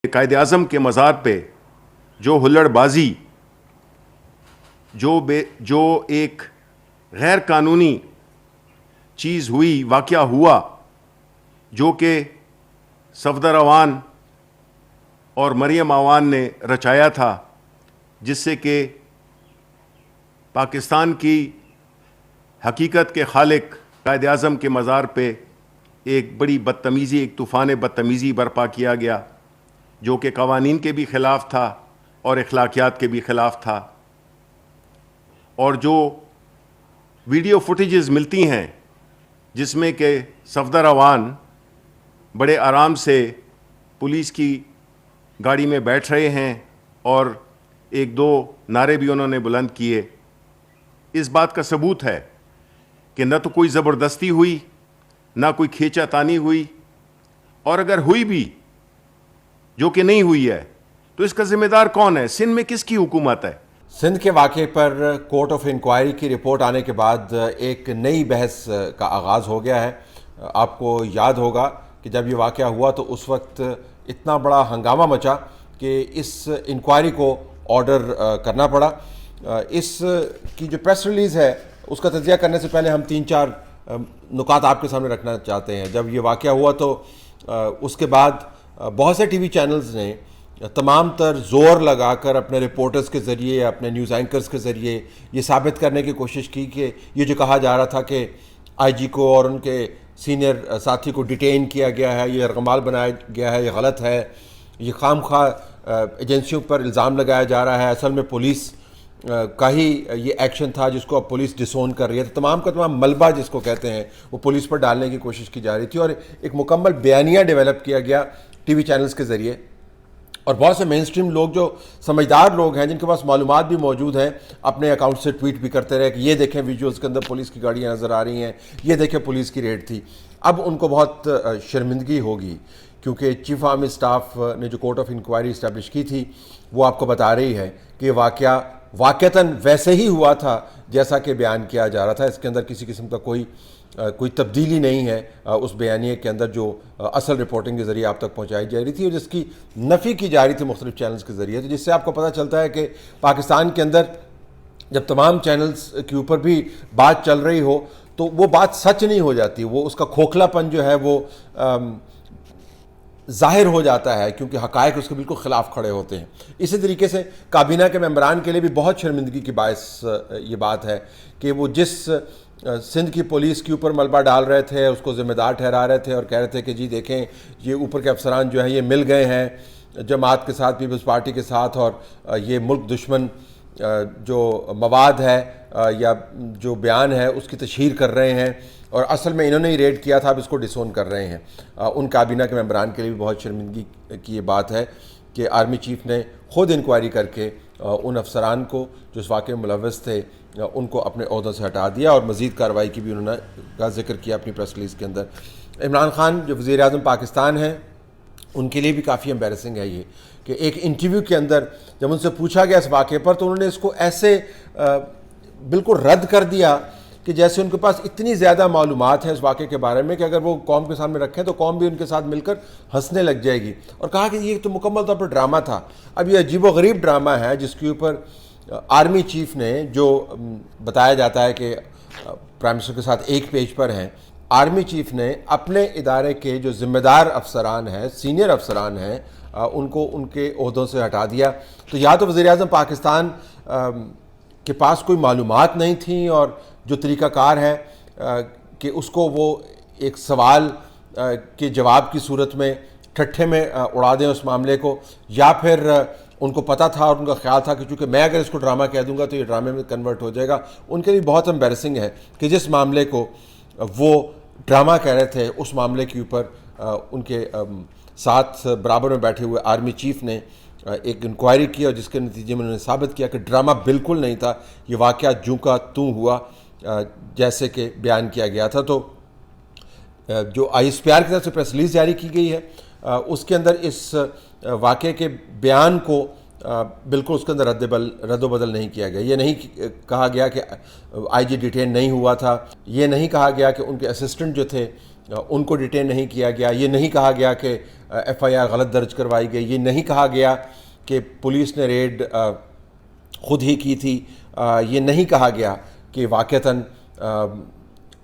قائد اعظم کے مزار پہ جو ہلڑ بازی جو ایک غیر قانونی چیز ہوئی، واقعہ ہوا، جو کہ صفدر عوان اور مریم عوان نے رچایا تھا، جس سے کہ پاکستان کی حقیقت کے خالق قائد اعظم کے مزار پہ ایک بڑی بدتمیزی، ایک طوفان بدتمیزی برپا کیا گیا، جو کہ قوانین کے بھی خلاف تھا اور اخلاقیات کے بھی خلاف تھا۔ اور جو ویڈیو فوٹیجز ملتی ہیں جس میں کہ صفدر عوان بڑے آرام سے پولیس کی گاڑی میں بیٹھ رہے ہیں اور ایک دو نعرے بھی انہوں نے بلند کیے، اس بات کا ثبوت ہے کہ نہ تو کوئی زبردستی ہوئی، نہ کوئی کھینچا تانی ہوئی، اور اگر ہوئی بھی، جو کہ نہیں ہوئی ہے، تو اس کا ذمہ دار کون ہے؟ سندھ میں کس کی حکومت ہے؟ سندھ کے واقعے پر کورٹ آف انکوائری کی رپورٹ آنے کے بعد ایک نئی بحث کا آغاز ہو گیا ہے۔ آپ کو یاد ہوگا کہ جب یہ واقعہ ہوا تو اس وقت اتنا بڑا ہنگامہ مچا کہ اس انکوائری کو آرڈر کرنا پڑا۔ اس کی جو پریس ریلیز ہے اس کا تجزیہ کرنے سے پہلے ہم 3-4 نکات آپ کے سامنے رکھنا چاہتے ہیں۔ جب یہ واقعہ ہوا تو اس کے بعد بہت سے ٹی وی چینلز نے تمام تر زور لگا کر اپنے رپورٹرز کے ذریعے، اپنے نیوز اینکرز کے ذریعے یہ ثابت کرنے کی کوشش کی کہ یہ جو کہا جا رہا تھا کہ آئی جی کو اور ان کے سینئر ساتھی کو ڈیٹین کیا گیا ہے، یہ یرغمال بنایا گیا ہے، یہ غلط ہے، یہ خام خواہ ایجنسیوں پر الزام لگایا جا رہا ہے، اصل میں پولیس کا ہی یہ ایکشن تھا جس کو اب پولیس ڈسون کر رہی ہے۔ تو تمام کا تمام ملبہ جس کو کہتے ہیں وہ پولیس پر ڈالنے کی کوشش کی جا رہی تھی، اور ایک مکمل بیانیہ ڈیولپ کیا گیا ٹی وی چینلز کے ذریعے۔ اور بہت سے مین اسٹریم لوگ جو سمجھدار لوگ ہیں، جن کے پاس معلومات بھی موجود ہیں، اپنے اکاؤنٹ سے ٹویٹ بھی کرتے رہے کہ یہ دیکھیں ویژولز کے اندر پولیس کی گاڑیاں نظر آ رہی ہیں، یہ دیکھیں پولیس کی ریڈ تھی۔ اب ان کو بہت شرمندگی ہوگی، کیونکہ چیف آرمی اسٹاف نے جو کورٹ آف انکوائری اسٹیبلش کی تھی وہ آپ کو بتا رہی ہے کہ یہ واقعہ واقعتاً ویسے ہی ہوا تھا جیسا کہ بیان کیا جا رہا تھا۔ اس کے اندر کسی قسم کا کوئی تبدیلی نہیں ہے اس بیانیے کے اندر جو اصل رپورٹنگ کے ذریعے آپ تک پہنچائی جا رہی تھی، اور جس کی نفی کی جا رہی تھی مختلف چینلز کے ذریعے۔ تو جس سے آپ کو پتہ چلتا ہے کہ پاکستان کے اندر جب تمام چینلز کے اوپر بھی بات چل رہی ہو تو وہ بات سچ نہیں ہو جاتی، وہ اس کا کھوکھلا پن جو ہے وہ ظاہر ہو جاتا ہے، کیونکہ حقائق اس کے بالکل خلاف کھڑے ہوتے ہیں۔ اسی طریقے سے کابینہ کے ممبران کے لیے بھی بہت شرمندگی کی باعث یہ بات ہے کہ وہ جس سندھ کی پولیس کے اوپر ملبہ ڈال رہے تھے، اس کو ذمہ دار ٹھہرا رہے تھے اور کہہ رہے تھے کہ جی دیکھیں یہ اوپر کے افسران جو ہیں یہ مل گئے ہیں جماعت کے ساتھ، پیپلز پارٹی کے ساتھ، اور یہ ملک دشمن جو مواد ہے یا جو بیان ہے اس کی تشہیر کر رہے ہیں، اور اصل میں انہوں نے ہی ریڈ کیا تھا، اب اس کو ڈسون کر رہے ہیں۔ ان کابینہ کے ممبران کے لیے بھی بہت شرمندگی کی یہ بات ہے کہ آرمی چیف نے خود انکوائری کر کے ان افسران کو جو اس واقعے میں ملوث تھے ان کو اپنے عہدوں سے ہٹا دیا، اور مزید کارروائی کی بھی انہوں نے ذکر کیا اپنی پریس ریلیز کے اندر۔ عمران خان جو وزیر اعظم پاکستان ہیں، ان کے لیے بھی کافی امبیرسنگ ہے یہ کہ ایک انٹرویو کے اندر جب ان سے پوچھا گیا اس واقعے پر تو انہوں نے اس کو ایسے بالکل رد کر دیا کہ جیسے ان کے پاس اتنی زیادہ معلومات ہیں اس واقعے کے بارے میں کہ اگر وہ قوم کے سامنے رکھیں تو قوم بھی ان کے ساتھ مل کر ہنسنے لگ جائے گی، اور کہا کہ یہ تو مکمل طور پر ڈرامہ تھا۔ اب یہ عجیب و غریب ڈرامہ ہے جس کے اوپر آرمی چیف نے، جو بتایا جاتا ہے کہ پرائم منسٹر کے ساتھ ایک پیج پر ہیں، آرمی چیف نے اپنے ادارے کے جو ذمہ دار افسران ہیں، سینئر افسران ہیں، ان کو ان کے عہدوں سے ہٹا دیا۔ تو یا تو وزیر اعظم پاکستان کے پاس کوئی معلومات نہیں تھیں، اور جو طریقہ کار ہے کہ اس کو وہ ایک سوال کے جواب کی صورت میں ٹھٹھے میں اڑا دیں اس معاملے کو، یا پھر ان کو پتہ تھا اور ان کا خیال تھا کہ چونکہ میں اگر اس کو ڈرامہ کہہ دوں گا تو یہ ڈرامے میں کنورٹ ہو جائے گا۔ ان کے لیے بہت امبیرسنگ ہے کہ جس معاملے کو وہ ڈرامہ کہہ رہے تھے اس معاملے کے اوپر ان کے ساتھ برابر میں بیٹھے ہوئے آرمی چیف نے ایک انکوائری کی، اور جس کے نتیجے میں انہوں نے ثابت کیا کہ ڈرامہ بالکل نہیں تھا، یہ واقعہ جوں کا توں ہوا جیسے کہ بیان کیا گیا تھا۔ تو جو آئی ایس پی آر کی طرف سے پریس ریلیز جاری کی گئی ہے اس کے اندر اس واقعے کے بیان کو بالکل اس کے اندر رد و بدل نہیں کیا گیا۔ یہ نہیں کہا گیا کہ آئی جی ڈیٹین نہیں ہوا تھا، یہ نہیں کہا گیا کہ ان کے اسسٹنٹ جو تھے ان کو ڈیٹین نہیں کیا گیا، یہ نہیں کہا گیا کہ ایف آئی آر غلط درج کروائی گئی، یہ نہیں کہا گیا کہ پولیس نے ریڈ خود ہی کی تھی، یہ نہیں کہا گیا کہ واقعتاً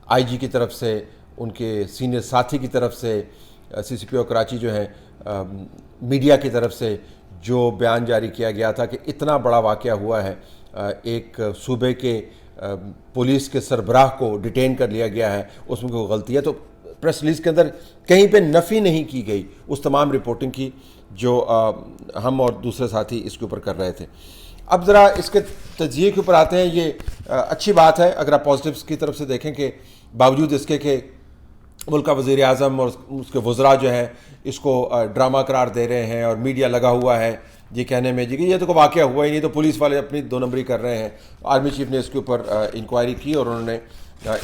آئی جی کی طرف سے، ان کے سینئر ساتھی کی طرف سے، سی سی پی او کراچی جو ہیں، میڈیا کی طرف سے جو بیان جاری کیا گیا تھا کہ اتنا بڑا واقعہ ہوا ہے، ایک صوبے کے پولیس کے سربراہ کو ڈیٹین کر لیا گیا ہے، اس میں کوئی غلطی ہے، تو پریس ریلیز کے اندر کہیں پہ نفی نہیں کی گئی اس تمام رپورٹنگ کی جو ہم اور دوسرے ساتھی اس کے اوپر کر رہے تھے۔ اب ذرا اس کے تجزیے کے اوپر آتے ہیں۔ یہ اچھی بات ہے اگر آپ پازیٹیوز کی طرف سے دیکھیں کہ باوجود اس کے کہ ملک کا وزیر اعظم اور اس کے وزراء جو ہیں اس کو ڈرامہ قرار دے رہے ہیں اور میڈیا لگا ہوا ہے یہ کہنے میں جی کہ یہ تو کوئی واقعہ ہوا ہی نہیں، تو پولیس والے اپنی دو نمبری کر رہے ہیں۔ آرمی چیف نے اس کے اوپر انکوائری کی اور انہوں نے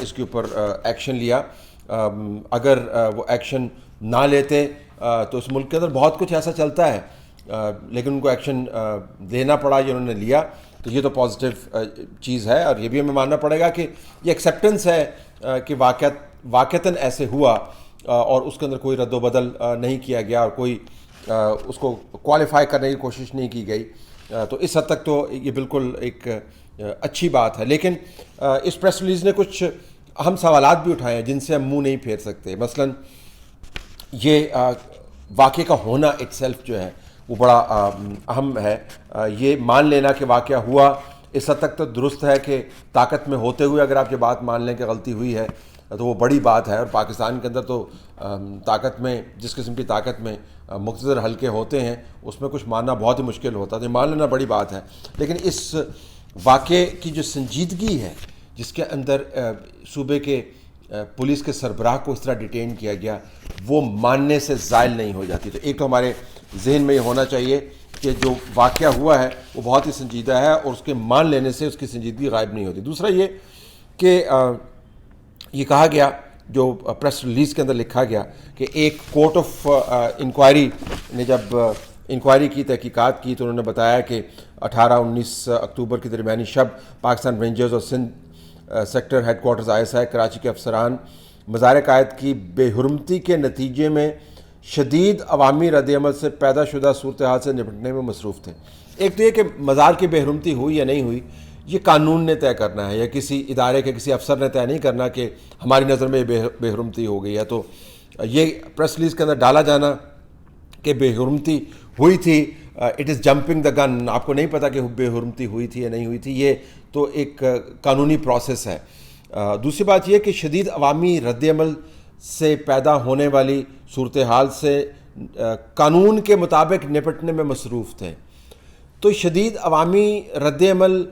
اس کے اوپر ایکشن لیا۔ اگر وہ ایکشن نہ لیتے تو اس ملک کے اندر بہت کچھ ایسا چلتا ہے، لیکن ان کو ایکشن لینا پڑا، یہ انہوں نے لیا، تو یہ تو پازیٹیو چیز ہے۔ اور یہ بھی ہمیں ماننا پڑے گا کہ یہ ایکسیپٹنس ہے کہ واقعتاً ایسے ہوا اور اس کے اندر کوئی رد و بدل نہیں کیا گیا اور کوئی اس کو کوالیفائی کرنے کی کوشش نہیں کی گئی، تو اس حد تک تو یہ بالکل ایک اچھی بات ہے۔ لیکن اس پریس ریلیز نے کچھ اہم سوالات بھی اٹھائے ہیں جن سے ہم منہ نہیں پھیر سکتے۔ مثلاً یہ واقعے کا ہونا اٹ سیلف جو ہے وہ بڑا اہم ہے۔ یہ مان لینا کہ واقعہ ہوا اس حد تک تو درست ہے کہ طاقت میں ہوتے ہوئے اگر آپ یہ بات مان لیں کہ غلطی ہوئی ہے تو وہ بڑی بات ہے، اور پاکستان کے اندر تو طاقت میں جس قسم کی طاقت میں مقتدر حلقے ہوتے ہیں اس میں کچھ ماننا بہت ہی مشکل ہوتا ہے، تو مان لینا بڑی بات ہے۔ لیکن اس واقعے کی جو سنجیدگی ہے جس کے اندر صوبے کے پولیس کے سربراہ کو اس طرح ڈیٹین کیا گیا، وہ ماننے سے زائل نہیں ہو جاتی۔ تو ایک تو ہمارے ذہن میں یہ ہونا چاہیے کہ جو واقعہ ہوا ہے وہ بہت ہی سنجیدہ ہے اور اس کے مان لینے سے اس کی سنجیدگی غائب نہیں ہوتی۔ دوسرا یہ کہ یہ کہا گیا جو پریس ریلیز کے اندر لکھا گیا کہ ایک کورٹ آف انکوائری نے جب انکوائری کی، تحقیقات کی، تو انہوں نے بتایا کہ 18-19 اکتوبر کی درمیانی شب پاکستان رینجرز اور Sindh sector headquarters ISI Karachi کے افسران مزار قائد کی بے حرمتی کے نتیجے میں شدید عوامی رد عمل سے پیدا شدہ صورتحال سے نپٹنے میں مصروف تھے۔ ایک تو یہ کہ مزار کی بے حرمتی ہوئی یا نہیں ہوئی یہ قانون نے طے کرنا ہے، یا کسی ادارے کے کسی افسر نے طے نہیں کرنا کہ ہماری نظر میں یہ بے حرمتی ہو گئی ہے۔ تو یہ پریس ریلیز کے اندر ڈالا جانا کہ بے حرمتی ہوئی تھی، اٹ از جمپنگ دا گن، آپ کو نہیں پتا کہ بے حرمتی ہوئی تھی یا نہیں ہوئی تھی، یہ تو ایک قانونی پروسیس ہے۔ دوسری بات یہ کہ شدید عوامی رد عمل سے پیدا ہونے والی صورتحال سے قانون کے مطابق نپٹنے میں مصروف تھے۔ تو شدید عوامی رد عمل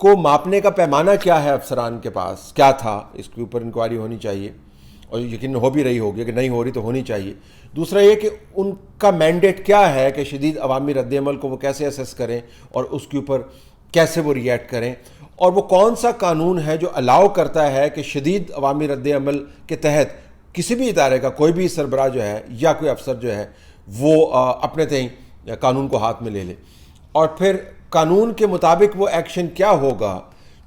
کو ماپنے کا پیمانہ کیا ہے افسران کے پاس، کیا تھا، اس کے اوپر انکوائری ہونی چاہیے، اور یقیناً ہو بھی رہی ہوگی، کہ نہیں ہو رہی تو ہونی چاہیے۔ دوسرا یہ کہ ان کا مینڈیٹ کیا ہے کہ شدید عوامی رد عمل کو وہ کیسے اسیس کریں اور اس کے اوپر کیسے وہ ریئیکٹ کریں، اور وہ کون سا قانون ہے جو الاؤ کرتا ہے کہ شدید عوامی رد عمل کے تحت کسی بھی ادارے کا کوئی بھی سربراہ جو ہے یا کوئی افسر جو ہے وہ اپنے تئیں قانون کو ہاتھ میں لے لے، اور پھر قانون کے مطابق وہ ایکشن کیا ہوگا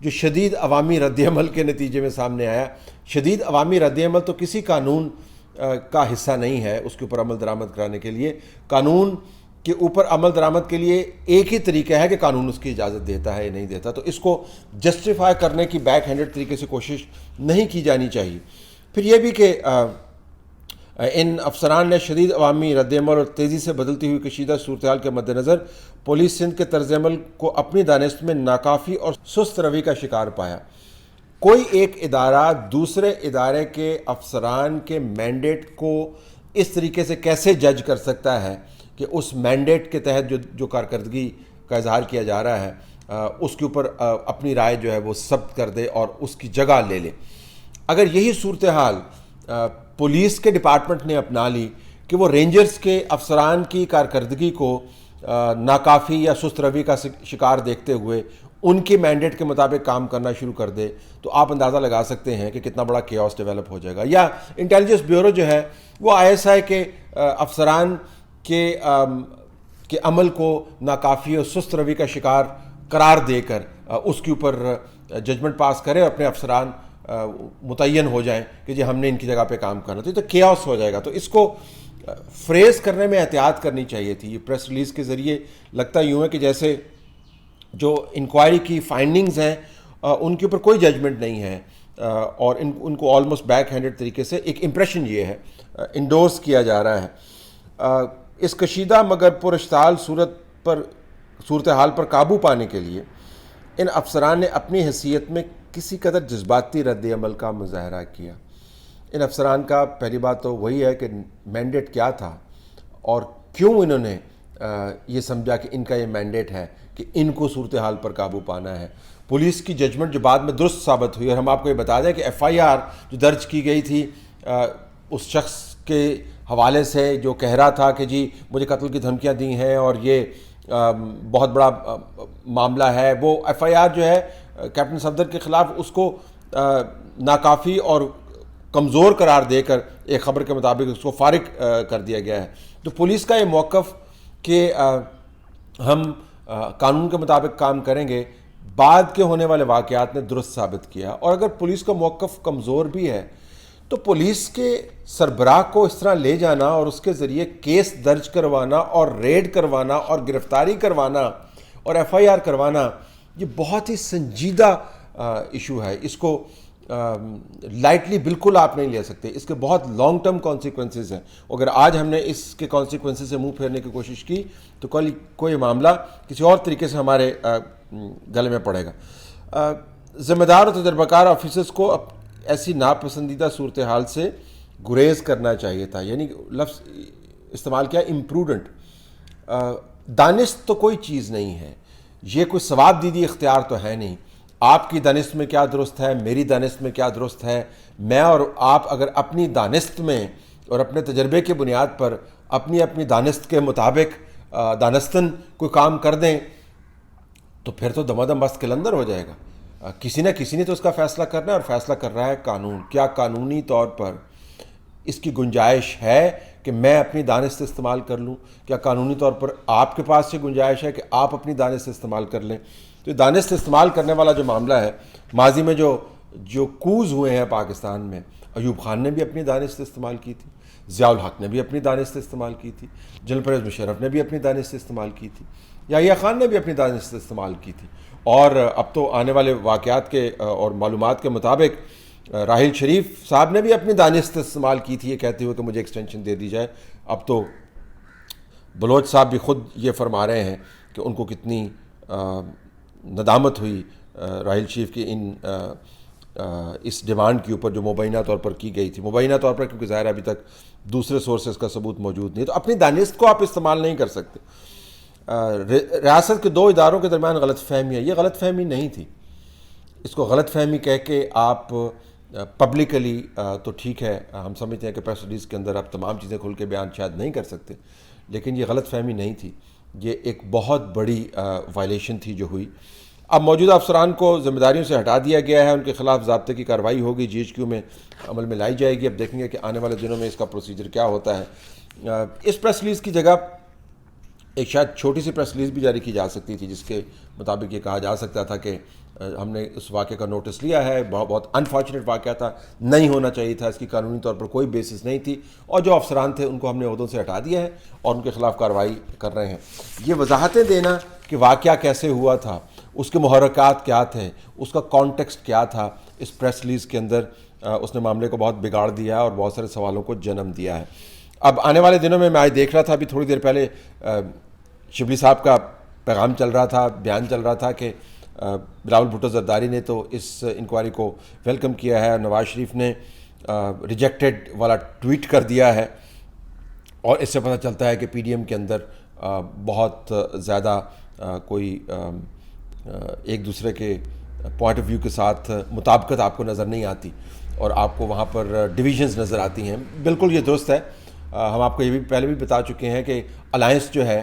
جو شدید عوامی رد عمل کے نتیجے میں سامنے آیا۔ شدید عوامی رد عمل تو کسی قانون کا حصہ نہیں ہے اس کے اوپر عمل درآمد کرانے کے لیے۔ قانون کے اوپر عمل درآمد کے لیے ایک ہی طریقہ ہے کہ قانون اس کی اجازت دیتا ہے یا نہیں دیتا، تو اس کو جسٹیفائی کرنے کی بیک ہینڈڈ طریقے سے کوشش نہیں کی جانی چاہیے۔ پھر یہ بھی کہ ان افسران نے شدید عوامی رد عمل اور تیزی سے بدلتی ہوئی کشیدہ صورتحال کے مد نظر پولیس سندھ کے طرز عمل کو اپنی دانست میں ناکافی اور سست روی کا شکار پایا۔ کوئی ایک ادارہ دوسرے ادارے کے افسران کے مینڈیٹ کو اس طریقے سے کیسے جج کر سکتا ہے کہ اس مینڈیٹ کے تحت جو کارکردگی کا اظہار کیا جا رہا ہے اس کے اوپر اپنی رائے جو ہے وہ ثبت کر دے اور اس کی جگہ لے لے۔ اگر یہی صورتحال پولیس کے ڈپارٹمنٹ نے اپنا لی کہ وہ رینجرز کے افسران کی کارکردگی کو ناکافی یا سست روی کا شکار دیکھتے ہوئے ان کی مینڈیٹ کے مطابق کام کرنا شروع کر دے، تو آپ اندازہ لگا سکتے ہیں کہ کتنا بڑا کیوس ڈیولپ ہو جائے گا۔ یا انٹیلیجنس بیورو جو ہے وہ ISI کے افسران کے عمل کو ناکافی اور سست روی کا شکار قرار دے کر اس کے اوپر ججمنٹ پاس کرے اور اپنے افسران متعین ہو جائیں کہ جی ہم نے ان کی جگہ پہ کام کرنا، تو یہ تو کیاس ہو جائے گا. تو اس کو فریز کرنے میں احتیاط کرنی چاہیے تھی. یہ پریس ریلیز کے ذریعے لگتا یوں ہے کہ جیسے جو انکوائری کی فائنڈنگز ہیں ان کے اوپر کوئی ججمنٹ نہیں ہے، اور ان کو آلموسٹ بیک ہینڈڈ طریقے سے ایک امپریشن یہ ہے انڈورس کیا جا رہا ہے. اس کشیدہ مگر پراشتعال صورتحال پر قابو پانے کے لیے ان افسران نے اپنی حیثیت میں کسی قدر جذباتی رد عمل کا مظاہرہ کیا. ان افسران کا پہلی بات تو وہی ہے کہ مینڈیٹ کیا تھا اور کیوں انہوں نے یہ سمجھا کہ ان کا یہ مینڈیٹ ہے کہ ان کو صورتحال پر قابو پانا ہے. پولیس کی ججمنٹ جو بعد میں درست ثابت ہوئی، اور ہم آپ کو یہ بتا دیں کہ ایف آئی آر جو درج کی گئی تھی اس شخص کے حوالے سے جو کہہ رہا تھا کہ جی مجھے قتل کی دھمکیاں دی ہیں اور یہ بہت بڑا معاملہ ہے، وہ ایف آئی آر جو ہے کیپٹن صفدر کے خلاف اس کو ناکافی اور کمزور قرار دے کر ایک خبر کے مطابق اس کو فارغ کر دیا گیا ہے. تو پولیس کا یہ موقف کہ ہم قانون کے مطابق کام کریں گے بعد کے ہونے والے واقعات نے درست ثابت کیا. اور اگر پولیس کا موقف کمزور بھی ہے تو پولیس کے سربراہ کو اس طرح لے جانا اور اس کے ذریعے کیس درج کروانا اور ریڈ کروانا اور گرفتاری کروانا اور ایف آئی آر کروانا یہ بہت ہی سنجیدہ ایشو ہے. اس کو لائٹلی بالکل آپ نہیں لے سکتے. اس کے بہت لانگ ٹرم کانسیکوینسز ہیں. اگر آج ہم نے اس کے کانسیکوینسز سے منہ پھیرنے کی کوشش کی تو کل کوئی معاملہ کسی اور طریقے سے ہمارے گلے میں پڑے گا. ذمہ دار اور تجربہ کار آفیسرز کو ایسی ناپسندیدہ صورتحال سے گریز کرنا چاہیے تھا. یعنی لفظ استعمال کیا امپروڈنٹ. دانست تو کوئی چیز نہیں ہے، یہ کوئی ثواب دیدی اختیار تو ہے نہیں. آپ کی دانست میں کیا درست ہے، میری دانست میں کیا درست ہے، میں اور آپ اگر اپنی دانست میں اور اپنے تجربے کی بنیاد پر اپنی دانست کے مطابق دانستاً کوئی کام کر دیں تو پھر تو دمادم بست قلندر ہو جائے گا. کسی نہ کسی نے تو اس کا فیصلہ کرنا ہے، اور فیصلہ کر رہا ہے قانون. کیا قانونی طور پر اس کی گنجائش ہے کہ میں اپنی دانست استعمال کر لوں؟ کیا قانونی طور پر آپ کے پاس یہ گنجائش ہے کہ آپ اپنی دانست استعمال کر لیں؟ تو دانست استعمال کرنے والا جو معاملہ ہے، ماضی میں جو کوز ہوئے ہیں پاکستان میں، ایوب خان نے بھی اپنی دانست استعمال کی تھی، ضیاء الحق نے بھی اپنی دانست استعمال کی تھی، جنرل پرویز مشرف نے بھی اپنی دانست استعمال کی تھی، یحییٰ خان نے بھی اپنی دانست استعمال کی تھی. اور اب تو آنے والے واقعات کے اور معلومات کے مطابق راحیل شریف صاحب نے بھی اپنی دانست استعمال کی تھی یہ کہتے ہوئے کہ مجھے ایکسٹینشن دے دی جائے. اب تو بلوچ صاحب بھی خود یہ فرما رہے ہیں کہ ان کو کتنی ندامت ہوئی راحیل شریف کی اس ڈیمانڈ کے اوپر جو مبینہ طور پر کی گئی تھی. مبینہ طور پر کیونکہ ظاہر ابھی تک دوسرے سورسز کا ثبوت موجود نہیں. تو اپنی دانست کو آپ استعمال نہیں کر سکتے. ریاست کے دو اداروں کے درمیان غلط فہمی ہے، یہ غلط فہمی نہیں تھی. اس کو غلط فہمی کہہ کے آپ پبلکلی تو ٹھیک ہے، ہم سمجھتے ہیں کہ پریس ریلیز کے اندر آپ تمام چیزیں کھل کے بیان شاید نہیں کر سکتے، لیکن یہ غلط فہمی نہیں تھی. یہ ایک بہت بڑی وائلیشن تھی جو ہوئی. اب موجودہ افسران کو ذمہ داریوں سے ہٹا دیا گیا ہے، ان کے خلاف ضابطے کی کارروائی ہوگی، جی ایچ کیو میں عمل میں لائی جائے گی. اب دیکھیں گے کہ آنے والے دنوں میں اس کا پروسیجر کیا ہوتا ہے. اس پریس ریلیز کی جگہ ایک شاید چھوٹی سی پریس ریلیز بھی جاری کی جا سکتی تھی، جس کے مطابق یہ کہا جا سکتا تھا کہ ہم نے اس واقعے کا نوٹس لیا ہے، بہت انفارچونیٹ واقعہ تھا، نہیں ہونا چاہیے تھا، اس کی قانونی طور پر کوئی بیسس نہیں تھی، اور جو افسران تھے ان کو ہم نے عہدوں سے ہٹا دیا ہے اور ان کے خلاف کارروائی کر رہے ہیں. یہ وضاحتیں دینا کہ واقعہ کیسے ہوا تھا، اس کے محرکات کیا تھے، اس کا کانٹیکسٹ کیا تھا، اس پریس ریلیز کے اندر اس نے معاملے کو بہت بگاڑ دیا ہے اور بہت سارے سوالوں کو جنم دیا ہے. اب آنے والے دنوں میں آج دیکھ رہا تھا، ابھی تھوڑی دیر پہلے شبلی صاحب کا پیغام چل رہا تھا، بیان چل رہا تھا کہ بلاول بھٹو زرداری نے تو اس انکوائری کو ویلکم کیا ہے، نواز شریف نے ریجیکٹڈ والا ٹویٹ کر دیا ہے، اور اس سے پتہ چلتا ہے کہ پی ڈی ایم کے اندر بہت زیادہ کوئی ایک دوسرے کے پوائنٹ آف ویو کے ساتھ مطابقت آپ کو نظر نہیں آتی، اور آپ کو وہاں پر ڈویژنز نظر آتی ہیں. بالکل یہ درست ہے. ہم آپ کو یہ بھی پہلے بھی بتا چکے ہیں کہ الائنس جو ہے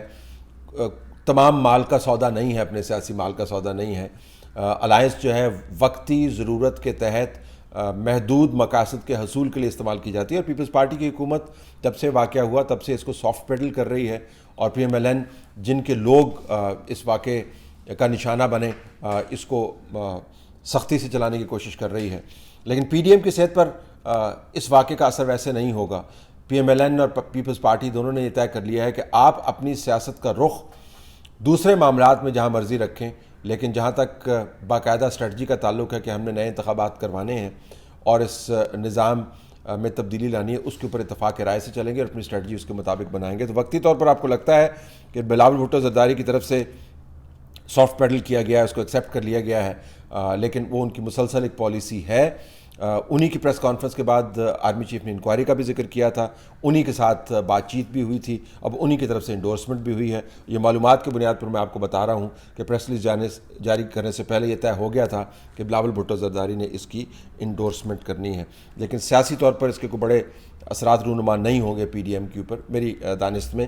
تمام مال کا سودا نہیں ہے، اپنے سیاسی مال کا سودا نہیں ہے. الائنس جو ہے وقتی ضرورت کے تحت محدود مقاصد کے حصول کے لیے استعمال کی جاتی ہے، اور پیپلز پارٹی کی حکومت جب سے واقعہ ہوا تب سے اس کو سافٹ پیڈل کر رہی ہے، اور پی ایم ایل این جن کے لوگ اس واقعے کا نشانہ بنے اس کو سختی سے چلانے کی کوشش کر رہی ہے. لیکن پی ڈی ایم کی صحت پر اس واقعے کا اثر ویسے نہیں ہوگا. پی ایم ایل این اور پیپلز پارٹی دونوں نے یہ طے کر لیا ہے کہ آپ اپنی سیاست کا رخ دوسرے معاملات میں جہاں مرضی رکھیں، لیکن جہاں تک باقاعدہ اسٹریٹجی کا تعلق ہے کہ ہم نے نئے انتخابات کروانے ہیں اور اس نظام میں تبدیلی لانی ہے، اس کے اوپر اتفاق رائے سے چلیں گے اور اپنی اسٹریٹجی اس کے مطابق بنائیں گے. تو وقتی طور پر آپ کو لگتا ہے کہ بلاول بھٹو زرداری کی طرف سے سافٹ پیڈل کیا گیا ہے، اس کو ایکسیپٹ کر لیا گیا ہے، لیکن وہ ان کی مسلسل ایک پالیسی ہے. انہی کی پریس کانفرنس کے بعد آرمی چیف نے انکوائری کا بھی ذکر کیا تھا، انہی کے ساتھ بات چیت بھی ہوئی تھی، اب انہی کی طرف سے انڈورسمنٹ بھی ہوئی ہے. یہ معلومات کی بنیاد پر میں آپ کو بتا رہا ہوں کہ پریس ریلیز جاری کرنے سے پہلے یہ طے ہو گیا تھا کہ بلاول بھٹو زرداری نے اس کی انڈورسمنٹ کرنی ہے. لیکن سیاسی طور پر اس کے کوئی بڑے اثرات رونما نہیں ہوں گے پی ڈی ایم کے اوپر میری دانست میں،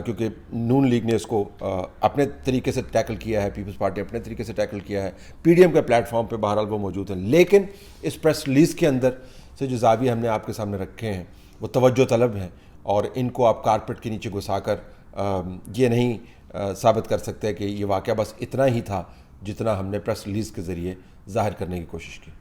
کیونکہ نون لیگ نے اس کو اپنے طریقے سے ٹیکل کیا ہے، پیپلز پارٹی اپنے طریقے سے ٹیکل کیا ہے، پی ڈی ایم کے پلیٹ فارم پہ بہرحال وہ موجود ہیں. لیکن اس پریس ریلیز کے اندر سے جو زاویے ہم نے آپ کے سامنے رکھے ہیں وہ توجہ طلب ہیں، اور ان کو آپ کارپیٹ کے نیچے گھسا کر یہ نہیں ثابت کر سکتے کہ یہ واقعہ بس اتنا ہی تھا جتنا ہم نے پریس ریلیز کے ذریعے ظاہر کرنے کی کوشش کی.